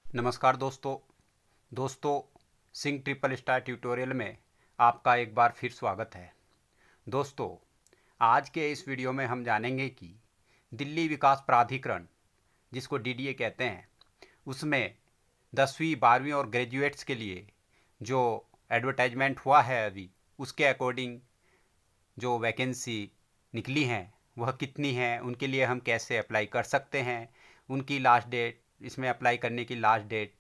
नमस्कार दोस्तों Singh triple star tutorial में आपका एक बार फिर स्वागत है। दोस्तों, आज के इस वीडियो में हम जानेंगे कि दिल्ली विकास प्राधिकरण, जिसको डीडीए कहते हैं, उसमें 10वीं 12वीं और ग्रेजुएट्स के लिए जो एडवर्टाइजमेंट हुआ है अभी, उसके अकॉर्डिंग जो वैकेंसी निकली हैं वह कितनी हैं, उनके लिए हम कैसे अप्लाई कर सकते हैं, उनकी लास्ट डेट, इसमें अप्लाई करने की लास्ट डेट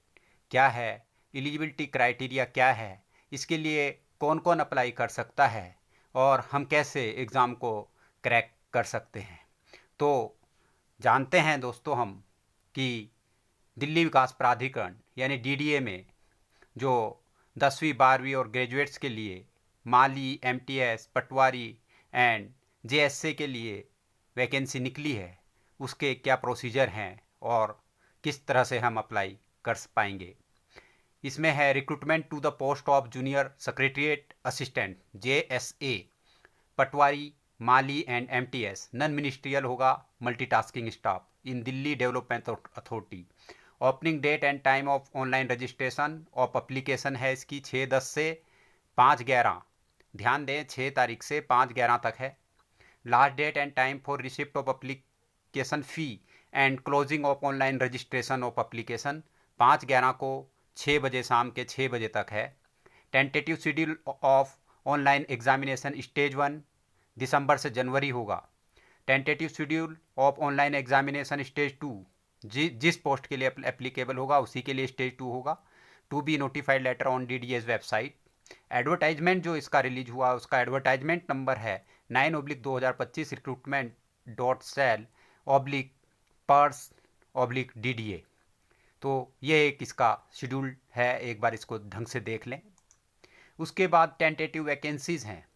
क्या है, एलिजिबिलिटी क्राइटेरिया क्या है, इसके लिए कौन कौन अप्लाई कर सकता है और हम कैसे एग्ज़ाम को क्रैक कर सकते हैं। तो जानते हैं दोस्तों हम कि दिल्ली विकास प्राधिकरण यानी डीडीए में जो 10वीं 12वीं और ग्रेजुएट्स के लिए माली, एमटीएस, पटवारी एंड जेएसए के लिए वैकेंसी निकली है, उसके क्या प्रोसीजर हैं और किस तरह से हम अप्लाई कर पाएंगे। इसमें है recruitment to the post of junior secretariat assistant JSA, patwari, mali and MTS, non ministerial होगा, multitasking staff in Delhi development authority. Opening date and time of online registration of application है इसकी 6/10 से 5/11, ध्यान दें 6 तारीख से 5/11 तक है। Last date and time for receipt of application fee and closing of online registration of application 5/11 को 6 बजे, शाम के 6 बजे तक है। Tentative schedule of online examination stage 1 दिसंबर से जनवरी होगा। Tentative schedule of online examination stage 2 जिस पोस्ट के लिए एप्लीकेबल होगा उसी के लिए स्टेज 2 होगा। To be notified later on DDS website. Advertisement जो इसका रिलीज हुआ उसका एडवर्टाइजमेंट नंबर है 9/2025 recruitment.cell/पर्स/DDA। तो ये एक इसका शेड्यूल है, एक बार इसको ढंग से देख लें। उसके बाद टेंटेटिव वैकेंसीज़ हैं।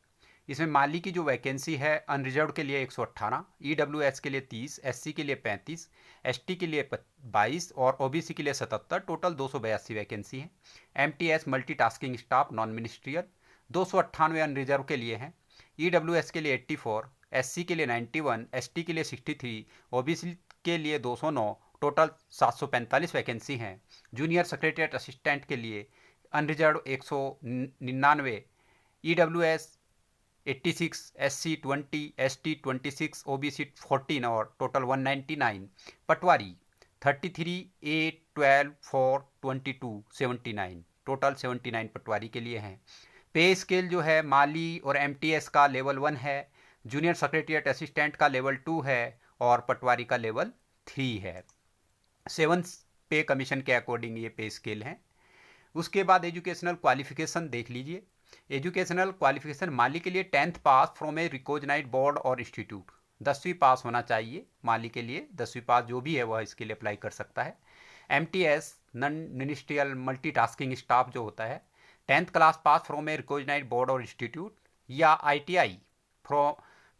इसमें माली की जो वैकेंसी है अनरिजर्व के लिए 118, ईडब्ल्यूएस के लिए 30, एससी के लिए 35, एसटी के लिए 22 और ओबीसी के लिए 77, टोटल 282 वैकेंसी हैं। MTS multitasking staff non ministerial 298 unreserved के लिए हैं। ईडब्ल्यूएस के लिए 84, एससी के लिए 91, एसटी के लिए 63, ओबीसी के लिए 209, टोटल 745 वैकेंसी हैं। जूनियर सेक्रेटरीट असिस्टेंट के लिए unreserved 199, EWS 86, SC 20, ST 26, OBC 14 और टोटल 199। पटवारी 33, 8, 12, 4, 22, 79, टोटल 79 पटवारी के लिए हैं। पे स्केल जो है माली और एमटीएस का लेवल 1 है, जूनियर सेक्रेटरीट असिस्टेंट का लेवल 2 है और पटवारी का लेवल 3 है। 7 पे कमीशन के अकॉर्डिंग ये पे स्केल हैं। उसके बाद एजुकेशनल क्वालिफिकेशन देख लीजिए। एजुकेशनल क्वालिफिकेशन माली के लिए 10th pass from a recognised board और इंस्टीट्यूट, 10वीं पास होना चाहिए माली के लिए। 10वीं पास जो भी है वह इसके लिए अप्लाई कर सकता है। MTS non ministerial multitasking staff जो होता है 10th class pass from a recognised board और इंस्टीट्यूट या ITI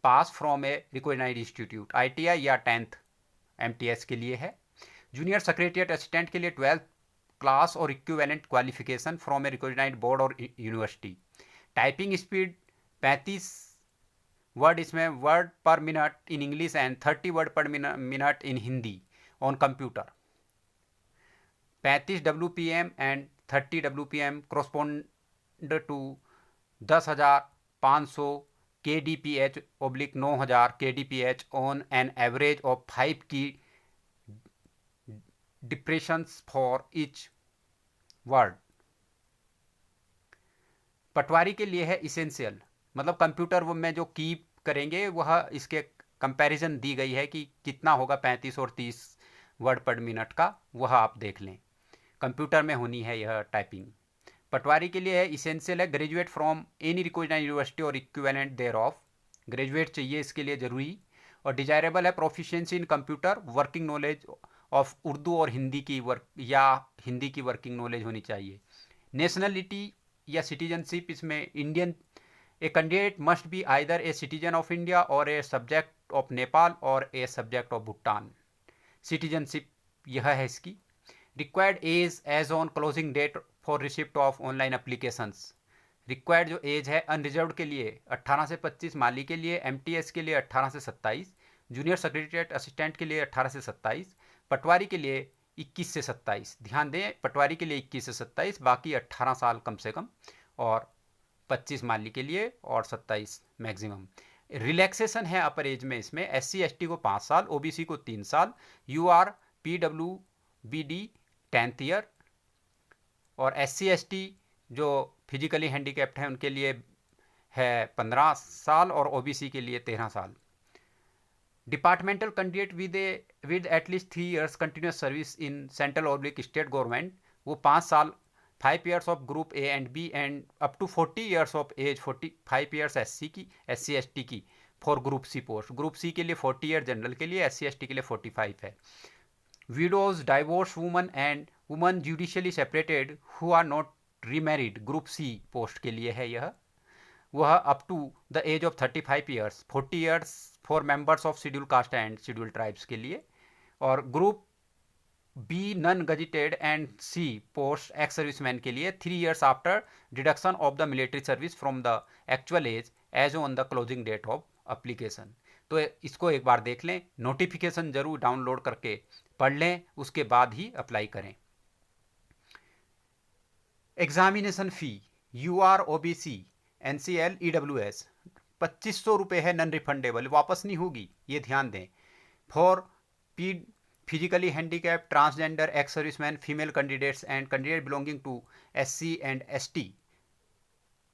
pass from a recognised institute, ITI या 10th एमटीएस के लिए है। जूनियर सेक्रेटरीट असिस्टेंट के लिए 12th क्लास और equivalent qualification from a recognised board और यूनिवर्सिटी। टाइपिंग स्पीड 35 वर्ड इसमें word per minute in English and 30 word per minute in Hindi on computer. 35 WPM and 30 WPM correspond to 10,500 KDPH/9000 KDPH on an average of 5 key depressions for each word. Patwari के लिए है essential, मतलब computer में जो keep करेंगे वह इसके comparison दी गई है कि कितना होगा 35 और 30 वर्ड पर मिनट का, वह आप देख लें। कंप्यूटर में होनी है यह टाइपिंग। पटवारी के लिए है इसेंशियल है graduate from any recognised university और इक्विवेलेंट देयर ऑफ, ग्रेजुएट चाहिए इसके लिए ज़रूरी। और डिजायरेबल है proficiency in computer, working knowledge of Urdu और हिंदी की हिंदी की वर्किंग नॉलेज होनी चाहिए। नेशनलिटी या सिटीजनशिप, इसमें Indian, a candidate must be either a citizen of India और ए सब्जेक्ट ऑफ नेपाल और a subject of Bhutan. Citizenship यह है इसकी। Required age age on closing date for receipt of online applications, required जो age है unreserved के लिए 18 से 25, माली के लिए एमटीएस के लिए 18 से 27, जूनियर सेक्रेटरीट असिस्टेंट के लिए 18 से 27, पटवारी के लिए 21 से 27, ध्यान दें पटवारी के लिए 21 से 27, बाकी 18 साल कम से कम, और 25 माली के लिए और 27 मैक्सिमम। रिलैक्सेशन है अपर एज में इसमें, SC ST को 5 साल, OBC को 3 साल, UR PWBD 10th ईयर, और SC ST जो फिजिकली हैंडीकैप्ड हैं उनके लिए है 15 साल और OBC के लिए 13 साल। Departmental candidate with at least 3 years continuous service in central और स्टेट गवर्नमेंट, वो 5 साल, 5 years of group A and B and up to 40 years of age, 45 years SC ST की for group C post. Group C के लिए 40 year general के लिए, SC ST के लिए 45 है। Widows, divorce women and women judicially separated who are not remarried, group C post के लिए है यह। वह up to the age of 35 years, 40 years for members of schedule caste and schedule tribes के लिए। और group B non gazetted and C post ex serviceman के लिए 3 years after deduction of the military service from the actual age on the closing date of application. तो इसको एक बार देख लें, नोटिफिकेशन जरूर डाउनलोड करके पढ़ लें, उसके बाद ही अप्लाई करें। एग्जामिनेशन फ़ी UR OBC NCL EWS 2500 रुपये है, नॉन रिफंडेबल, वापस नहीं होगी, ये ध्यान दें। For physically handicap, transgender, ex serviceman, female candidates and candidate belonging to SC and ST,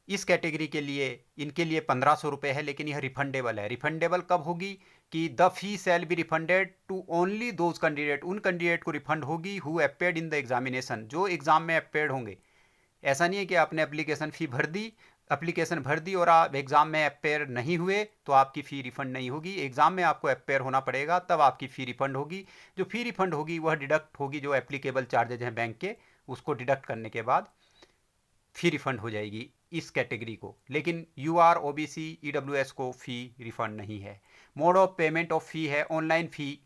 इस कैटेगरी के लिए इनके लिए 1500 रुपये है, लेकिन यह रिफंडेबल है। रिफंडेबल कब होगी कि the fee shall be refunded to only those candidate, उन कैंडिडेट को रिफंड होगी who appeared in the examination, जो एग्जाम में अपेयर्ड होंगे। ऐसा नहीं है कि आपने एप्लीकेशन फ़ी भर दी, एप्लीकेशन भर दी और आप एग्ज़ाम में अपेयर नहीं हुए तो आपकी फ़ी रिफ़ंड नहीं होगी। एग्ज़ाम में आपको अपेयर होना पड़ेगा, तब आपकी फ़ी रिफ़ंड होगी। जो फ़ी रिफ़ंड होगी वह डिडक्ट होगी, जो एप्लीकेबल चार्जेज हैं बैंक के, उसको डिडक्ट करने के बाद फ़ी रिफ़ंड हो जाएगी इस कैटेगरी को। लेकिन UR OBC EWS को फ़ी रिफ़ंड नहीं है। मोड ऑफ पेमेंट ऑफ फ़ी है, ऑनलाइन फ़ी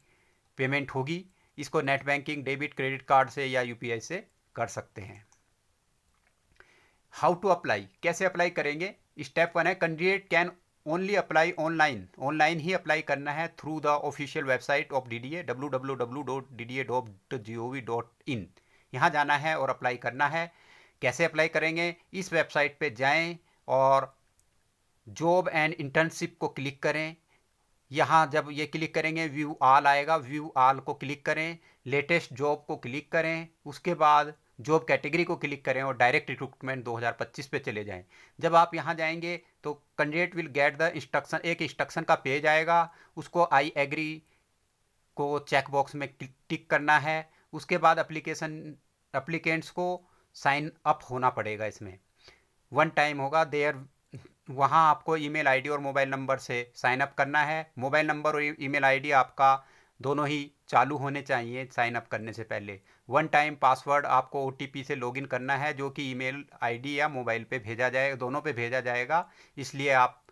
पेमेंट होगी। इसको net banking, debit, credit card से या UPI से कर सकते हैं। हाउ टू अप्लाई, कैसे अप्लाई करेंगे? स्टेप 1 है candidate can only apply online, online he apply करना है through the official website of DDA www.dda.gov.in। यहाँ जाना है और अप्लाई करना है। कैसे अप्लाई करेंगे? इस वेबसाइट पे जाएं और जॉब एंड इंटर्नशिप को क्लिक करें। यहाँ जब ये क्लिक करेंगे व्यू ऑल आएगा, व्यू ऑल को क्लिक करें, लेटेस्ट जॉब को क्लिक करें, उसके बाद जॉब कैटेगरी को क्लिक करें और डायरेक्ट रिक्रूटमेंट 2025 पे चले जाएं। जब आप यहाँ जाएंगे तो candidate will get the instruction, एक इंस्ट्रक्शन का पेज आएगा, उसको आई एग्री को चेक बॉक्स में टिक करना है। उसके बाद एप्लीकेंट्स को साइन अप होना पड़ेगा। इसमें 1 टाइम होगा देयर, वहाँ आपको ईमेल आईडी और मोबाइल नंबर से साइन अप करना है। मोबाइल नंबर और ईमेल आईडी आपका दोनों ही चालू होने चाहिए साइन अप करने से पहले। 1 टाइम पासवर्ड आपको OTP से लॉगिन करना है, जो कि ईमेल आईडी या मोबाइल पे भेजा जाएगा, दोनों पे भेजा जाएगा। इसलिए आप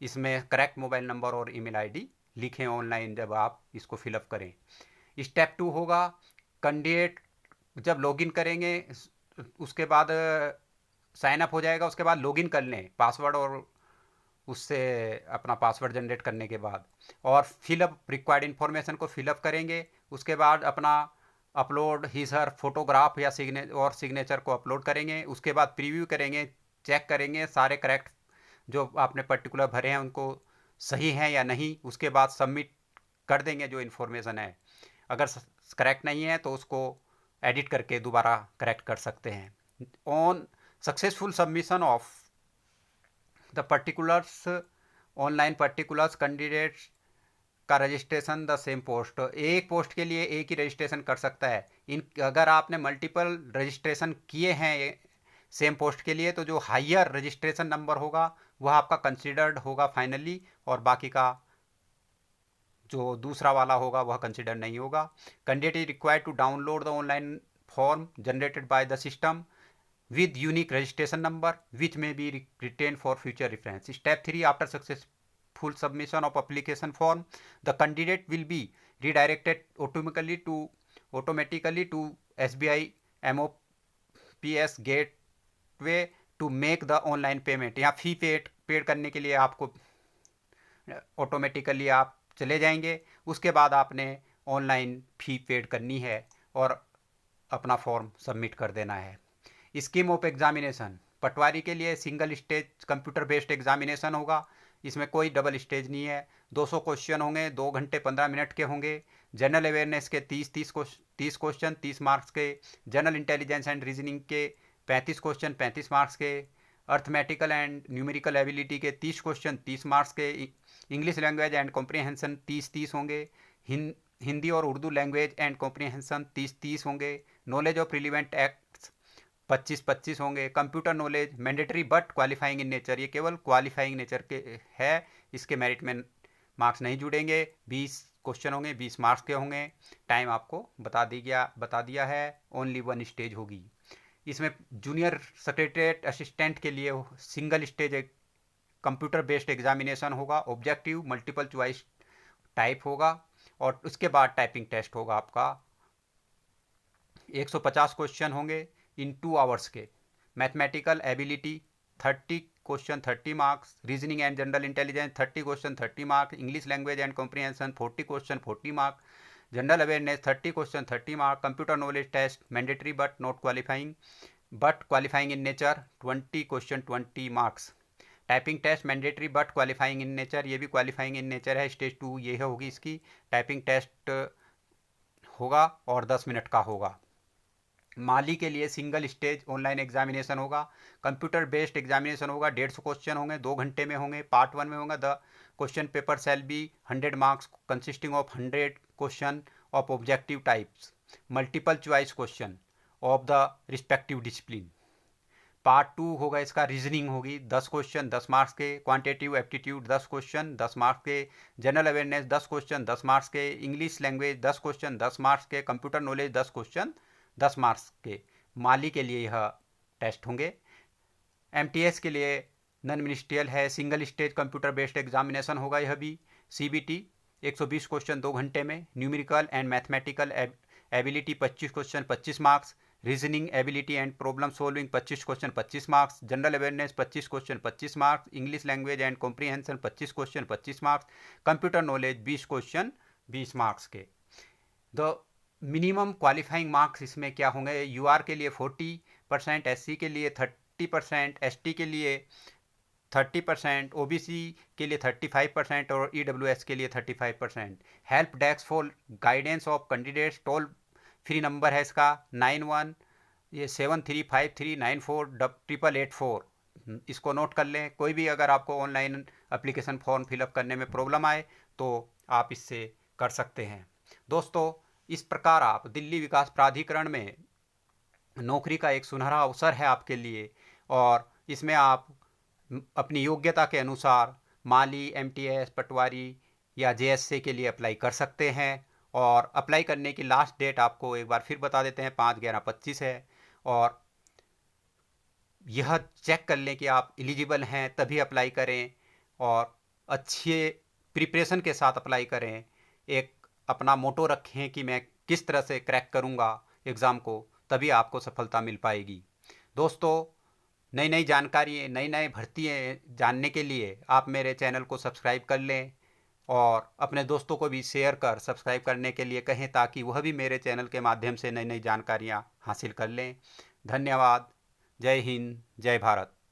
इसमें करेक्ट मोबाइल नंबर और ईमेल आईडी लिखें ऑनलाइन जब आप इसको फिलअप करें। स्टेप 2 होगा, कैंडिडेट जब लॉगिन करेंगे उसके बाद साइन अप हो जाएगा, उसके बाद लॉगिन कर लें पासवर्ड और उससे अपना पासवर्ड जनरेट करने के बाद, और फिलअप रिक्वायर्ड इन्फॉर्मेशन को फिलअप करेंगे। उसके बाद अपना अपलोड हिज हर फोटोग्राफ या सिग्नेचर को अपलोड करेंगे। उसके बाद प्रीव्यू करेंगे, चेक करेंगे सारे करेक्ट जो आपने पर्टिकुलर भरे हैं उनको सही हैं या नहीं। उसके बाद सबमिट कर देंगे जो इन्फॉर्मेशन है। अगर करेक्ट नहीं है तो उसको एडिट करके दोबारा करेक्ट कर सकते हैं। On successful submission of the particulars online particulars candidates का रजिस्ट्रेशन द सेम पोस्ट, एक पोस्ट के लिए एक ही रजिस्ट्रेशन कर सकता है। अगर आपने मल्टीपल रजिस्ट्रेशन किए हैं सेम पोस्ट के लिए तो जो हायर रजिस्ट्रेशन नंबर होगा वह आपका कंसिडर्ड होगा फाइनली, और बाकी का जो दूसरा वाला होगा वह कंसिडर नहीं होगा। Candidate is required to download the online form generated by the system with unique registration number which may be retained for future reference. Step 3, after successful submission of application form, the candidate will be redirected automatically to SBI MOPS gateway to make the online payment। यहाँ fee paid करने के लिए आपको automatically आप चले जाएंगे। उसके बाद आपने ऑनलाइन फ़ी पेड करनी है और अपना फॉर्म सबमिट कर देना है। स्कीम ऑफ एग्जामिनेशन, पटवारी के लिए single stage computer based examination होगा। इसमें कोई डबल स्टेज नहीं है। 200 क्वेश्चन होंगे, 2 घंटे 15 मिनट के होंगे। जनरल अवेयरनेस के 30 क्वेश्चन 30 मार्क्स के। जनरल इंटेलिजेंस एंड रीजनिंग के 35 क्वेश्चन 35 मार्क्स के। अर्थमेटिकल एंड न्यूमेरिकल एबिलिटी के 30 क्वेश्चन 30 मार्क्स के। इंग्लिश लैंग्वेज एंड कॉम्प्रिहेंशन 30 होंगे। हिंदी और उर्दू लैंग्वेज एंड कॉम्प्रिहेंशन 30 होंगे। नॉलेज ऑफ रिलीवेंट एक्ट्स 25 होंगे। Computer knowledge mandatory but qualifying in nature, ये केवल क्वालिफाइंग नेचर के है, इसके मेरिट में मार्क्स नहीं जुड़ेंगे। 20 क्वेश्चन होंगे, 20 मार्क्स के होंगे। टाइम आपको बता दिया है। ओनली 1 स्टेज होगी। इसमें जूनियर सेक्रेटरीट असिस्टेंट के लिए सिंगल स्टेज एक कंप्यूटर बेस्ड एग्जामिनेशन होगा। ऑब्जेक्टिव मल्टीपल चॉइस टाइप होगा और उसके बाद टाइपिंग टेस्ट होगा आपका। 150 क्वेश्चन होंगे इन 2 आवर्स के। Mathematical ability 30 question 30 marks. Reasoning and general intelligence 30 question 30 marks. English language and comprehension 40 question 40 marks. General awareness 30 question 30 marks. Computer knowledge test mandatory but not qualifying in nature 20 question 20 marks. Typing test mandatory but qualifying in nature, ये भी qualifying in nature है। Stage 2 ये होगी इसकी। Typing test होगा और 10 minute का होगा। माली के लिए सिंगल स्टेज ऑनलाइन एग्जामिनेशन होगा। कंप्यूटर बेस्ड एग्जामिनेशन होगा। 150 क्वेश्चन होंगे, 2 घंटे में होंगे। पार्ट 1 में होगा the question paper shall be 100 marks consisting of 100 question of objective types, multiple choice question of the respective discipline. Part 2 होगा इसका, रीजनिंग होगी 10 क्वेश्चन 10 मार्क्स के। क्वांटिटेटिव एप्टीट्यूड 10 क्वेश्चन 10 मार्क्स के। जनरल अवेयरनेस 10 क्वेश्चन 10 मार्क्स के। English language 10 question 10 marks के। Computer knowledge 10 question 10 marks के। माली के लिए यह टेस्ट होंगे। एमटीएस के लिए नॉन मिनिस्ट्रियल है, single stage computer based examination होगा यह भी। सीबीटी 120 क्वेश्चन 2 घंटे में। Numerical and mathematical ability 25 question 25 marks. Reasoning ability and problem solving 25 question 25 marks. General awareness 25 question 25 marks. English language and comprehension 25 question 25 marks. Computer knowledge 20 question 20 marks के। The minimum qualifying marks इसमें क्या होंगे? यूआर के लिए 40%, SC के लिए 30%, ST के लिए 30%, ओबीसी के लिए 35% और ईडब्ल्यूएस के लिए 35%। Help desk for guidance of candidates, toll free number है इसका 91 ये 7353948884। इसको नोट कर लें। कोई भी अगर आपको ऑनलाइन एप्लीकेशन फॉर्म फिलअप करने में प्रॉब्लम आए तो आप इससे कर सकते हैं। दोस्तों, इस प्रकार आप दिल्ली विकास प्राधिकरण में नौकरी का एक सुनहरा अवसर है आपके लिए, और इसमें आप अपनी योग्यता के अनुसार माली, एमटीएस, पटवारी या जेएससी के लिए अप्लाई कर सकते हैं। और अप्लाई करने की लास्ट डेट आपको एक बार फिर बता देते हैं, 5/11/25 है। और यह चेक कर लें कि आप एलिजिबल हैं, तभी अप्लाई करें और अच्छे प्रिपरेशन के साथ अप्लाई करें। एक अपना मोटो रखें कि मैं किस तरह से क्रैक करूंगा एग्ज़ाम को, तभी आपको सफलता मिल पाएगी। दोस्तों, नई नई जानकारी, नई नई भर्तियाँ जानने के लिए आप मेरे चैनल को सब्सक्राइब कर लें और अपने दोस्तों को भी शेयर कर सब्सक्राइब करने के लिए कहें, ताकि वह भी मेरे चैनल के माध्यम से नई नई जानकारियाँ हासिल कर लें। धन्यवाद। जय हिंद, जय भारत।